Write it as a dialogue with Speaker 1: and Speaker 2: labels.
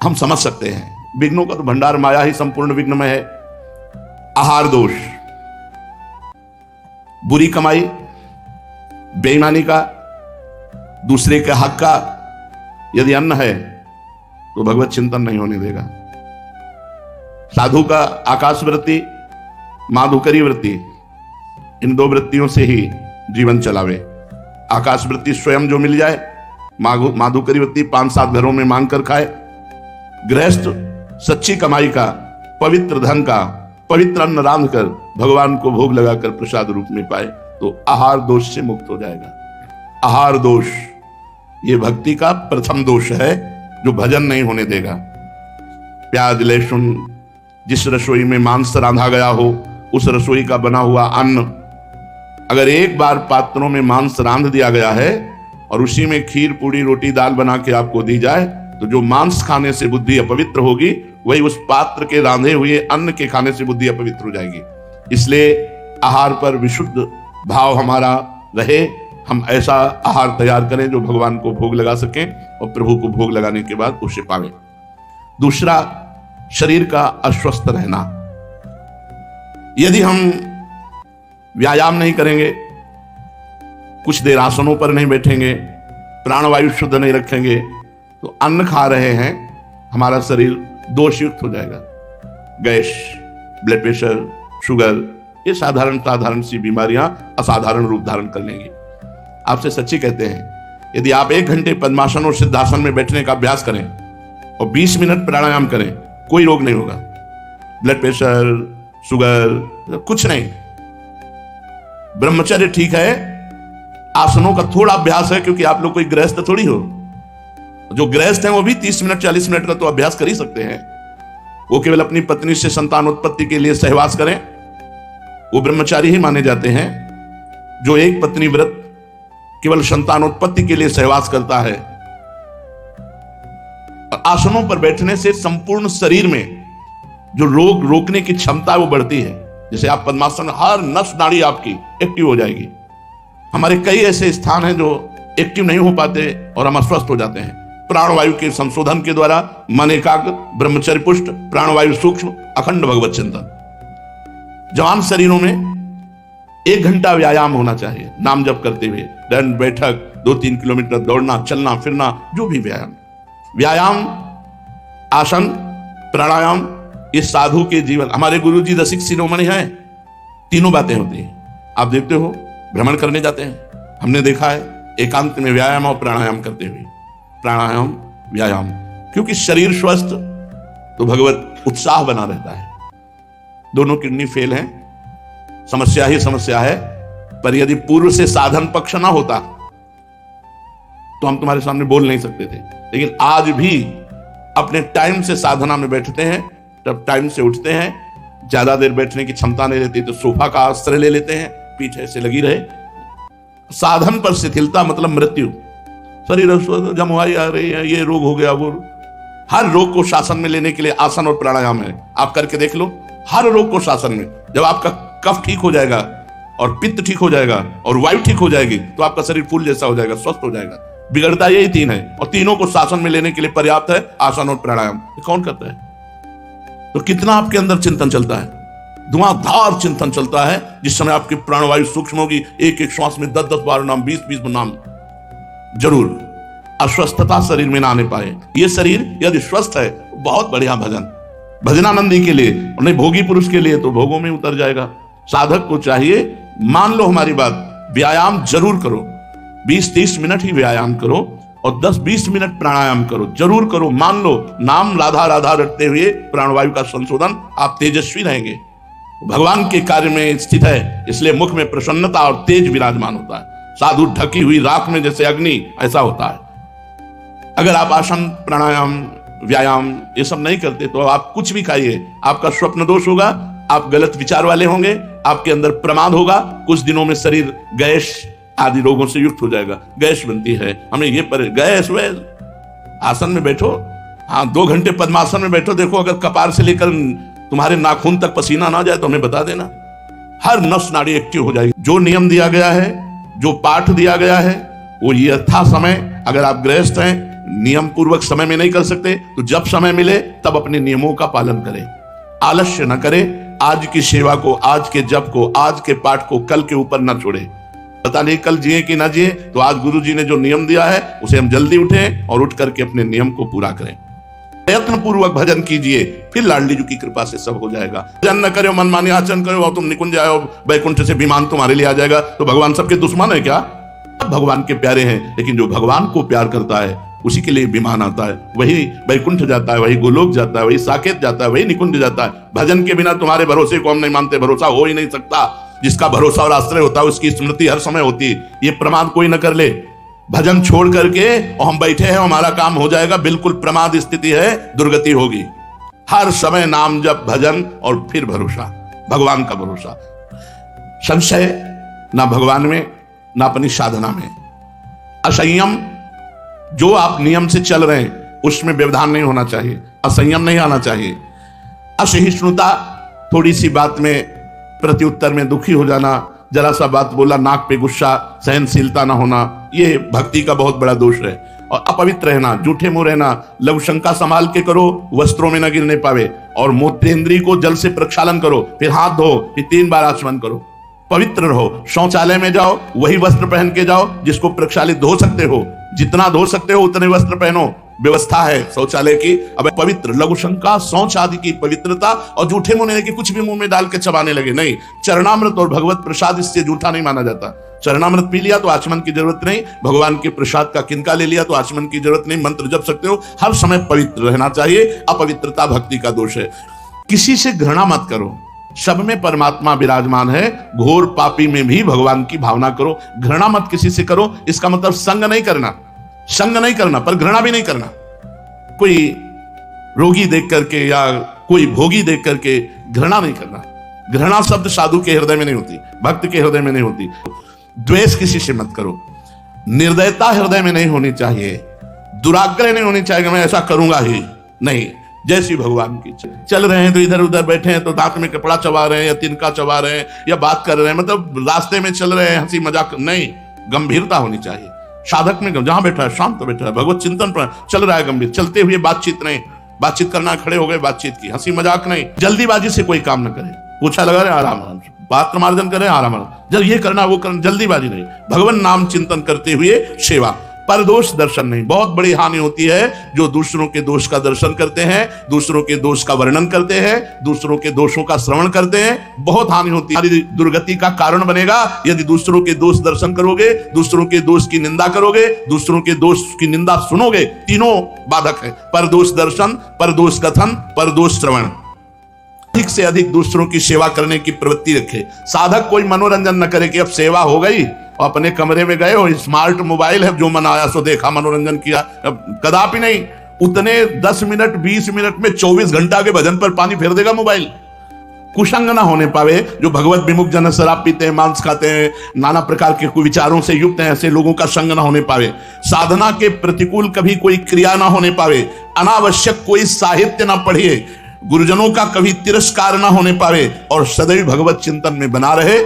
Speaker 1: हम समझ सकते हैं। विघ्नों का तो भंडार माया ही संपूर्ण विघ्न में है। आहार दोष, बुरी कमाई, बेईमानी का, दूसरे के हक का यदि अन्न है तो भगवत चिंतन नहीं होने देगा। साधु का आकाश वृत्ति, माधुकरी वृत्ति, इन दो वृत्तियों से ही जीवन चलावे। आकाश वृत्ति स्वयं जो मिल जाए, माधुकरी वृत्ति 5-7 घरों में मांग कर खाए। गृहस्थ सच्ची कमाई का, पवित्र धन का, पवित्र अन्न रांध कर भगवान को भोग लगाकर प्रसाद रूप में पाए तो आहार दोष से मुक्त हो जाएगा। आहार दोष ये भक्ति का प्रथम दोष है जो भजन नहीं होने देगा। प्याज लहसुन, जिस रसोई में मांस रांधा गया हो उस रसोई का बना हुआ अन्न अगर एक बार पात्रों में मांस रांध दिया गया है और उसी में खीर पूड़ी रोटी दाल बना के आपको दी जाए तो जो मांस खाने से बुद्धि अपवित्र होगी वही उस पात्र के रांधे हुए अन्न के खाने से बुद्धि अपवित्र हो जाएगी। इसलिए आहार पर विशुद्ध भाव हमारा रहे। हम ऐसा आहार तैयार करें जो भगवान को भोग लगा सकें और प्रभु को भोग लगाने के बाद उसे पावे। दूसरा, शरीर का अस्वस्थ रहना। यदि हम व्यायाम नहीं करेंगे, कुछ देर आसनों पर नहीं बैठेंगे, प्राणवायु शुद्ध नहीं रखेंगे तो अन्न खा रहे हैं, हमारा शरीर दोषयुक्त हो जाएगा। गैस, ब्लड प्रेशर, शुगर, ये साधारण सी बीमारियां असाधारण रूप धारण कर लेंगी। आपसे सच्ची कहते हैं, यदि आप 1 घंटे पद्मासन और सिद्धासन में बैठने का अभ्यास करें और 20 मिनट प्राणायाम करें, कोई रोग नहीं होगा। ब्लड प्रेशर, शुगर, कुछ नहीं। ब्रह्मचर्य ठीक है, आसनों का थोड़ा अभ्यास है क्योंकि आप लोग कोई गृहस्थ थोड़ी हो। जो गृहस्थ हैं वो भी 30 मिनट 40 मिनट का तो अभ्यास कर ही सकते हैं। वो केवल अपनी पत्नी से संतान उत्पत्ति के लिए सहवास करें, वो ब्रह्मचारी ही माने जाते हैं। जो एक पत्नी व्रत केवल संतानोत्पत्ति के लिए सहवास करता है। और आसनों पर बैठने से संपूर्ण शरीर में जो रोग रोकने की क्षमता है वो बढ़ती है। जैसे आप पद्मासन, हर नस नाड़ी आपकी एक्टिव हो जाएगी। हमारे कई ऐसे स्थान हैं जो एक्टिव नहीं हो पाते और हम अस्वस्थ हो जाते हैं। प्राणवायु के संशोधन के द्वारा मन एकाग्र, ब्रह्मचर्य पुष्ट, प्राणवायु सूक्ष्म, अखंड भगवत चिंतन। जवान शरीरों में 1 घंटा व्यायाम होना चाहिए, नाम जप करते हुए, दंड बैठक, 2-3 किलोमीटर दौड़ना, चलना फिरना, जो भी व्यायाम, आसन, प्राणायाम, ये साधु के जीवन। हमारे गुरु जी रसिक शिरोमणि हैं, तीनों बातें होती हैं। आप देखते हो, भ्रमण करने जाते हैं, हमने देखा है एकांत में व्यायाम और प्राणायाम करते हुए। प्राणायाम, व्यायाम, क्योंकि शरीर स्वस्थ तो भगवत उत्साह बना रहता है। दोनों किडनी फेल हैं, समस्या ही समस्या है। पर यदि पूर्व से साधन पक्ष ना होता तो हम तुम्हारे सामने बोल नहीं सकते थे। लेकिन आज भी अपने टाइम से साधना में बैठते हैं, तब टाइम से उठते हैं। ज्यादा देर बैठने की क्षमता नहीं रहती तो सोफा का आश्रय ले लेते हैं, पीठ ऐसे लगी रहे। साधन पर शिथिलता मतलब मृत्यु। शरीर जमुआई आ रही है, ये रोग हो गया, वो। हर रोग को शासन में लेने के लिए आसन और प्राणायाम है। आप करके देख लो, हर रोग को शासन में। जब आपका कफ ठीक हो जाएगा और पित्त ठीक हो जाएगा और वायु ठीक हो जाएगी तो आपका शरीर फूल जैसा हो जाएगा, स्वस्थ हो जाएगा। बिगड़ता यही 3 है और तीनों को शासन में लेने के लिए पर्याप्त है आसन और प्राणायाम। कौन करता है? तो कितना आपके अंदर चिंतन चलता है, धुआंधार चिंतन चलता है। जिस समय आपकी प्राणवायु सूक्ष्म होगी, एक श्वास में 10-10 बार नाम, 20-20 नाम। जरूर अस्वस्थता शरीर में ना आने पाए। ये शरीर यदि स्वस्थ है, बहुत बढ़िया भजन, भजनानंदी के लिए, नहीं भोगी पुरुष के लिए तो भोगों में उतर जाएगा। साधक को चाहिए, मान लो हमारी बात, व्यायाम जरूर करो, 20-30 मिनट ही व्यायाम करो और 10-20 मिनट प्राणायाम करो, जरूर करो। मान लो, नाम राधा राधा रटते हुए प्राणवायु का संशोधन, आप तेजस्वी रहेंगे। भगवान के कार्य में स्थित है, इसलिए मुख में प्रसन्नता और तेज विराजमान होता है। साधु ढकी हुई राख में जैसे अग्नि, ऐसा होता है। अगर आप आसन, प्राणायाम, व्यायाम ये सब नहीं करते तो आप कुछ भी खाइए, आपका स्वप्न दोष होगा, आप गलत विचार वाले होंगे, आपके अंदर प्रमाद होगा। कुछ दिनों में शरीर गैस आदि रोगों से युक्त हो जाएगा। गैस बनती है, हमें ये पर गैस वैस। आसन में बैठो, हाँ 2 घंटे पद्मासन में बैठो, देखो अगर कपार से लेकर तुम्हारे नाखून तक पसीना ना जाए तो हमें बता देना। हर नस नाड़ी एक्टिव हो जाएगी। जो नियम दिया गया है, जो पाठ दिया गया है, वो यथा समय, अगर आप गृहस्थ हैं, नियम पूर्वक समय में नहीं कर सकते तो जब समय मिले तब अपने नियमों का पालन करें, आलस्य न करें। आज की सेवा को, आज के जप को, आज के पाठ को कल के ऊपर न छोड़े। पता नहीं कल जिए कि ना जिए, तो आज गुरु जी ने जो नियम दिया है उसे हम जल्दी उठें और उठ करके अपने नियम को पूरा करें। प्रयत्न पूर्वक भजन कीजिए, फिर लाडली जी की कृपा से सब हो जाएगा। भजन न करो, मनमानी आचरण करो और तुम निकुंज जाओ, वैकुंठ से विमान तुम्हारे लिए आ जाएगा, तो भगवान सबके दुश्मन है क्या? भगवान के प्यारे हैं, लेकिन जो भगवान को प्यार करता है उसी के लिए विमान आता है, वही वैकुंठ जाता है, वही गोलोक जाता है, वही साकेत जाता है, वही निकुंज जाता है। भजन के बिना तुम्हारे भरोसे को हम नहीं मानते, भरोसा हो ही नहीं सकता। जिसका भरोसा और आश्रय होता है उसकी स्मृति हर समय होती है। ये प्रमाद कोई न कर ले, भजन छोड़ करके और हम बैठे हैं हमारा काम हो जाएगा, बिल्कुल प्रमाद स्थिति है, दुर्गति होगी। हर समय नाम जप, भजन और फिर भरोसा, भगवान का भरोसा। संशय ना भगवान में ना अपनी साधना में। असंयम, जो आप नियम से चल रहे हैं उसमें व्यवधान नहीं होना चाहिए, असंयम नहीं आना चाहिए। असहिष्णुता, थोड़ी सी बात में प्रत्युत्तर में दुखी हो जाना, जरा सा बात बोला नाक पे गुस्सा, सहनशीलता ना होना, ये भक्ति का बहुत बड़ा दोष है। और अपवित्र रहना, झूठे मुंह रहना, लघु शंका संभाल के करो, वस्त्रों में न गिरने पावे। और मूत्रेंद्री को जल से प्रक्षालन करो, फिर हाथ धो, फिर 3 बार आचमन करो। पवित्र रहो, शौचालय में जाओ वही वस्त्र पहन के जाओ जिसको प्रक्षालित धो सकते हो, जितना धो सकते हो उतने वस्त्र पहनो, व्यवस्था है शौचालय की। अब पवित्र, लघु शंका, शौच आदि की पवित्रता, और झूठे मुंह के कुछ भी मुंह में डाल के चबाने लगे नहीं। चरणामृत और भगवत प्रसाद इससे झूठा नहीं माना जाता। चरणामृत पी लिया तो आचमन की जरूरत नहीं, भगवान के प्रसाद का किनका ले लिया तो आचमन की जरूरत नहीं, मंत्र जप सकते हो। हर समय पवित्र रहना चाहिए, अपवित्रता भक्ति का दोष है। किसी से घृणा मत करो, सब में परमात्मा विराजमान है, घोर पापी में भी भगवान की भावना करो। घृणा मत किसी से करो, इसका मतलब संग नहीं करना, संग नहीं करना पर घृणा भी नहीं करना। कोई रोगी देख करके या कोई भोगी देख करके घृणा नहीं करना। घृणा शब्द साधु के हृदय में नहीं होती, भक्त के हृदय में नहीं होती। द्वेष किसी से मत करो, निर्दयता हृदय में नहीं होनी चाहिए, दुराग्रह नहीं होनी चाहिए मैं ऐसा करूंगा ही नहीं। जैसी भगवान की चल रहे हैं तो इधर उधर बैठे हैं तो दांत में कपड़ा चबा रहे हैं या तिनका चबा रहे हैं या बात कर रहे हैं, मतलब रास्ते में चल रहे हैं हंसी मजाक नहीं, गंभीरता होनी चाहिए। साधक में जहां बैठा है शांत बैठा है, भगवत चिंतन पर चल रहा है, गंभीर चलते हुए बातचीत नहीं, बातचीत करना खड़े हो गए बातचीत की, हंसी मजाक नहीं। जल्दीबाजी से कोई काम न करे, पूछा लगा रहे आराम आराम से, बात का मार्जन करें आराम आराम, जब ये करना वो करना, जल्दीबाजी नहीं। भगवान नाम चिंतन करते हुए सेवा, पर दोष दर्शन नहीं। बहुत बड़ी हानि होती है जो दूसरों के दोष का दर्शन करते हैं, दूसरों के दोष का वर्णन करते हैं, दूसरों के दोषों का श्रवण करते हैं, बहुत हानि होती है। दुर्गति का कारण बनेगा यदि दूसरों के दोष दर्शन करोगे, दूसरों के दोष की निंदा करोगे, दूसरों के दोष की निंदा सुनोगे, तीनों बाधक है। पर दोष दर्शन, पर दोष कथन, पर दोष श्रवण। अधिक से अधिक दूसरों की सेवा करने की प्रवृत्ति रखे। साधक कोई मनोरंजन न करे कि अब सेवा हो गई और अपने कमरे में गए हो, स्मार्ट मोबाइल है, जो मन आया सो देखा, मनोरंजन किया, कदापि नहीं। उतने 10 मिनट 20 मिनट में 24 घंटा के भजन पर पानी फेर देगा मोबाइल। कुसंग ना होने पावे, जो भगवत विमुख जन शराब पीते हैं, मांस खाते हैं, नाना प्रकार के कुविचारों से युक्त हैं, ऐसे लोगों का संग ना होने पावे। साधना के प्रतिकूल कभी कोई क्रिया ना होने पावे, अनावश्यक कोई साहित्य ना पढ़िए, गुरुजनों का कभी तिरस्कार ना होने पावे और सदैव भगवत चिंतन में बना रहे।